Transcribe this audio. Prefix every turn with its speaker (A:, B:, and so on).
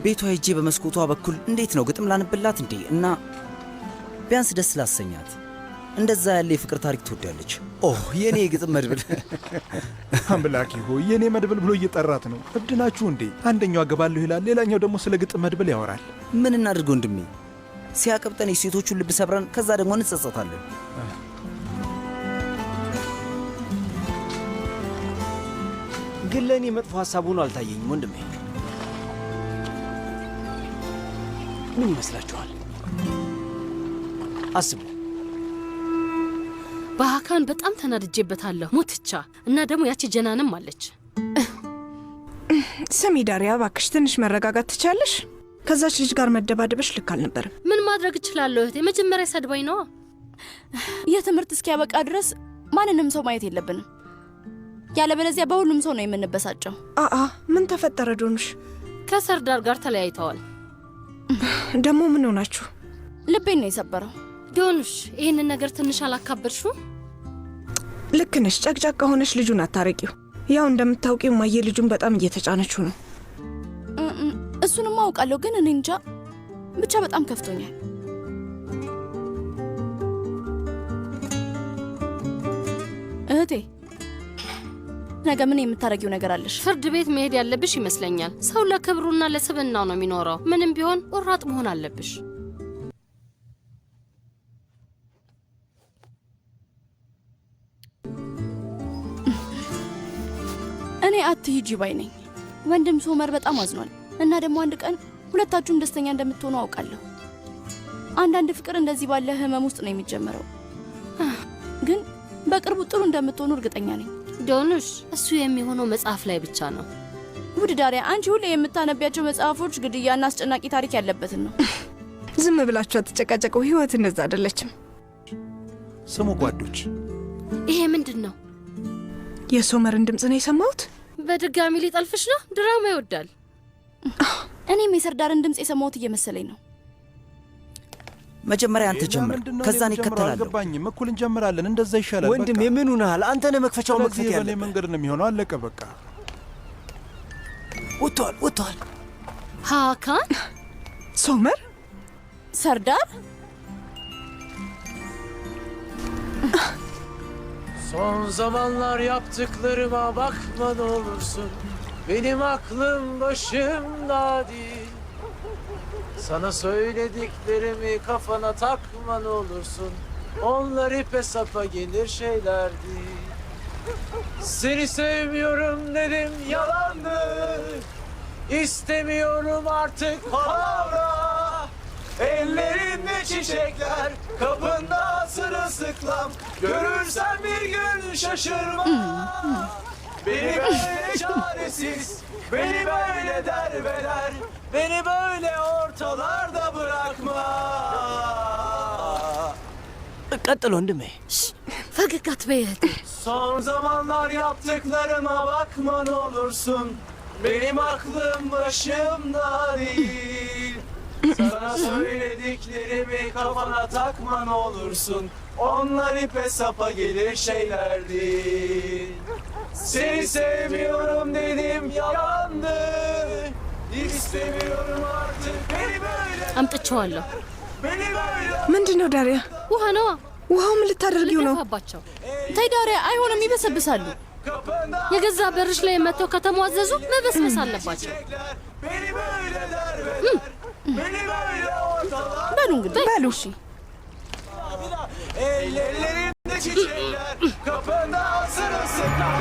A: ቤቷ ሄጄ በመስኮቷ በኩል እንዴት ነው ግጥም ላንብላት እንዴ? እና ቢያንስ ደስ ላሰኛት። እንደዛ ያለ የፍቅር ታሪክ ትወዳለች። ኦህ የኔ የግጥም መድብል።
B: አምላኬ ሆይ የኔ መድብል ብሎ እየጠራት ነው። እብድ ናችሁ እንዴ? አንደኛው አገባለሁ ይላል፣ ሌላኛው ደግሞ ስለ ግጥም መድብል ያወራል።
A: ምን እናድርግ ወንድሜ? ሲያቀብጠን የሴቶቹን ልብ ሰብረን ከዛ ደግሞ እንጸጸታለን።
C: ግን ለእኔ መጥፎ ሐሳብ ሆኖ አልታየኝም ወንድሜ። ምን ይመስላችኋል? አስቡ።
D: በሀካን በጣም ተናድጄበታለሁ ሙትቻ። እና ደግሞ ያቺ ጀናንም አለች።
E: ስሚ ዳሪያ እባክሽ ትንሽ መረጋጋት ትቻለሽ? ከዛች ልጅ ጋር መደባደበሽ ልክ አልነበረም።
D: ምን ማድረግ እችላለሁ እህቴ? መጀመሪያ ሰድባኝ ነዋ።
F: የትምህርት እስኪያበቃ ድረስ ማንንም ሰው ማየት የለብንም። ያለበለዚያ በሁሉም ሰው ነው የምንበሳጨው።
E: ምን ተፈጠረ ዶኑሽ?
D: ከሰርዳር ጋር ተለያይተዋል።
E: ደግሞ ምን ሆናችሁ?
F: ልቤን ነው የሰበረው።
D: ዶኑሽ ይህንን ነገር ትንሽ አላካበድሽው?
E: ልክ ነሽ። ጨቅጫቃ ሆነሽ ልጁን አታረቂው። ያው እንደምታውቂው ማየ ልጁን በጣም እየተጫነችው ነው።
F: እሱንም አውቃለሁ፣ ግን እኔ እንጃ ብቻ በጣም ከፍቶኛል። እህቴ ነገ ምን የምታረጊው ነገር አለሽ?
D: ፍርድ ቤት መሄድ ያለብሽ ይመስለኛል። ሰው ለክብሩና ለስብናው ነው የሚኖረው። ምንም ቢሆን ቆራጥ መሆን አለብሽ።
F: እኔ አትሂጂ ባይ ነኝ። ወንድም ሶመር በጣም አዝኗል እና ደግሞ አንድ ቀን ሁለታችሁም ደስተኛ እንደምትሆኑ አውቃለሁ። አንዳንድ ፍቅር እንደዚህ ባለ ህመም ውስጥ ነው የሚጀምረው፣ ግን በቅርቡ ጥሩ እንደምትሆኑ እርግጠኛ ነኝ።
D: ዶኑሽ እሱ የሚሆነው መጽሐፍ ላይ ብቻ ነው።
F: ውድ ዳሪያ፣ አንቺ ሁሌ የምታነቢያቸው መጽሐፎች ግድያና አስጨናቂ ታሪክ ያለበትን ነው።
E: ዝም ብላችሁ አትጨቃጨቁ። ህይወት እንደዛ አይደለችም።
B: ስሙ ጓዶች፣
D: ይሄ ምንድን ነው?
E: የሶመርን ድምፅ ነው የሰማሁት።
D: በድጋሚ ሊጠልፍሽ ነው? ድራማ ይወዳል።
F: እኔም የሰርዳርን ድምፅ የሰማሁት እየመሰለኝ ነው።
A: መጀመሪያ አንተ ጀምር፣ ከዛ እኔ እከተላለሁ።
B: አልገባኝም። እኩል እንጀምራለን። እንደዛ ይሻላል።
C: ወንድም የምኑናል? አንተ ነህ መክፈቻው መክፈት ያለ።
B: በኔ መንገድ ነው የሚሆነው። አለቀ በቃ።
C: ወጥቷል።
D: ሃካን፣
E: ሶመር፣
F: ሰርዳር
G: Son zamanlar yaptıklarıma bakma ne olursun. Benim aklım başımda değil. Sana söylediklerimi kafana takma ne olursun. Onlar ipe sapa gelir şeyler değil. Seni sevmiyorum dedim yalandı. İstemiyorum artık palavra. Ellerinde çiçekler, kapında sırılsıklam. Görürsen bir gün şaşırma. Beni böyle çaresiz, beni böyle derbeder. Beni böyle ortalarda bırakma.
C: ቀጥሎ ወንድሜ።
D: ፈገግ አትበይ እህቴ።
G: Son zamanlar yaptıklarıma bakma ne olursun. Benim aklım başımda değil. Sana söylediklerimi kafana takma ne olursun. Onlar ipe sapa gelir şeyler değil. Seni sevmiyorum dedim yalandı. İstemiyorum artık beni böyle.
D: አምጥቼዋለሁ።
G: Beni böyle.
E: ምንድን ነው ዳሪያ?
D: ውሃ ነዋ።
E: ውሃው ምን ልታደርጊው ነው?
D: ልደፋባቸው።
F: ተይ ዳሪያ፣ አይሆንም፣ ይበሰብሳሉ።
D: የገዛ በርሽ ላይ መጥተው ከተሟዘዙ መበስበስ አለባቸው።
G: Beni böyle derbeder. Beni böyle ortalar.
F: በሉ እንግዲህ
E: በሉ።
F: እሺ።
G: Ellerinde çiçekler, kapında sırılsıklam.